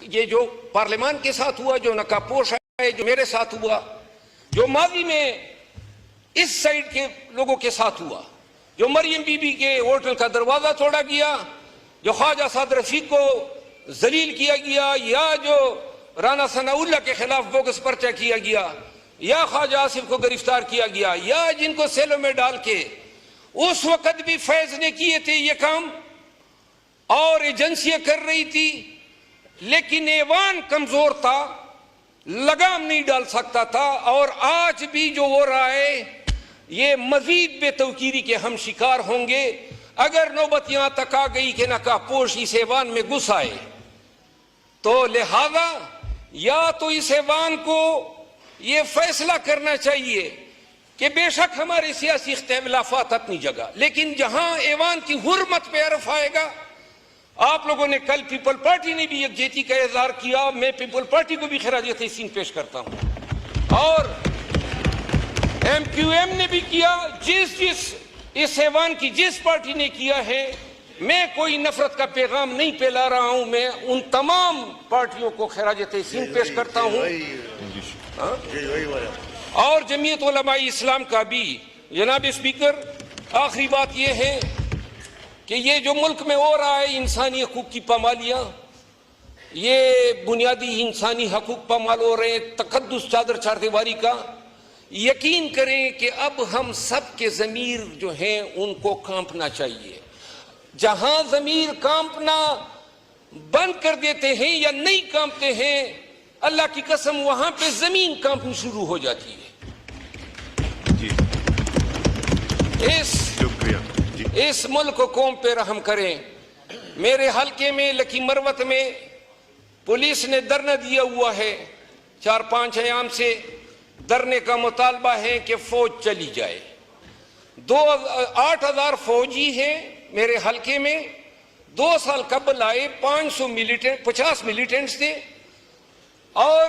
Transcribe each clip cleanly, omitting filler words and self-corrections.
ये जो पार्लियामान के साथ हुआ, जो नकाबपोश है, जो मेरे साथ हुआ, जो माजी में इस साइड के लोगों के साथ हुआ, जो मरियम बीबी के होटल का दरवाजा तोड़ा गया, जो ख्वाजा साद रफीक को जलील किया गया, या जो राना सनाउल्लाह के खिलाफ बोगस पर्चा किया गया, या ख्वाजा आसिफ को गिरफ्तार किया गया, या जिनको सेलों में डाल के उस वक्त भी फैज ने किए थे ये काम और एजेंसियां कर रही थी, लेकिन ऐवान कमजोर था, लगाम नहीं डाल सकता था। और आज भी जो हो रहा है ये मजीद बेतौकीरी के हम शिकार होंगे अगर नौबत यहां तक आ गई कि नकाबपोश इस ऐवान में घुस आए। तो लिहाजा या तो इस ऐवान को ये फैसला करना चाहिए कि बेशक हमारे सियासी इख्तिलाफात अपनी जगह, लेकिन जहां ऐवान की हुर्मत पे अर्फ आएगा। आप लोगों ने कल पीपल पार्टी ने भी यकजहती का इजहार किया, मैं पीपल पार्टी को भी खिराज तहसीन पेश करता हूं, और MQM ने भी किया। इस ऐवान की जिस पार्टी ने किया है, मैं कोई नफरत का पैगाम नहीं फैला रहा हूं, मैं उन तमाम पार्टियों को खिराज तहसीन पेश करता हूं। और जमीयत उलमा इस्लाम का भी। जनाब स्पीकर, आखिरी बात यह है कि ये जो मुल्क में हो रहा है इंसानी हकूक की पामालियाँ, ये बुनियादी इंसानी हकूक पामाल हो रहे हैं, तकद्दुस चादर चारदीवारी का, यकीन करें कि अब हम सब के ज़मीर जो हैं उनको कांपना चाहिए। जहां ज़मीर कांपना बंद कर देते हैं या नहीं कांपते हैं, अल्लाह की कसम वहां पे ज़मीन कांपनी शुरू हो जाती है। इस मुल्क को कौम पे रहम करें। मेरे हलके में लकी मरवत में पुलिस ने धरना दिया हुआ है, 4-5 अयाम से धरने का मुतालबा है कि फौज चली जाए। 8,000 फौजी हैं मेरे हलके में। 2 साल कबल आए 50 मिलिटेंट्स थे, और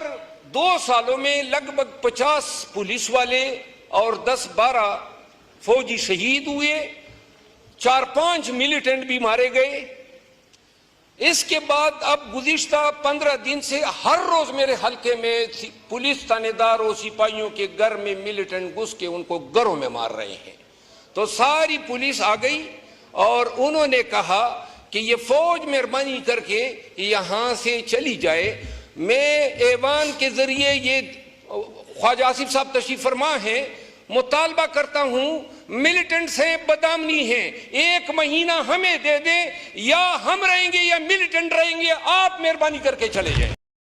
2 सालों में लगभग 50 पुलिस वाले और 10-12 फौजी शहीद हुए, 4-5 मिलिटेंट भी मारे गए। इसके बाद अब गुज़िश्ता 15 दिन से हर रोज मेरे हलके में पुलिस थानेदार और सिपाहियों के घर में मिलिटेंट घुस के उनको घरों में मार रहे हैं। तो सारी पुलिस आ गई और उन्होंने कहा कि ये फौज मेहरबानी करके यहां से चली जाए। मैं ऐवान के जरिए, ये ख्वाजा आसिफ साहब तशरीफ फरमा है, मुतालबा करता हूं, मिलिटेंट से बदामनी है, 1 महीना हमें दे दें, या हम रहेंगे या मिलिटेंट रहेंगे, आप मेहरबानी करके चले जाएं।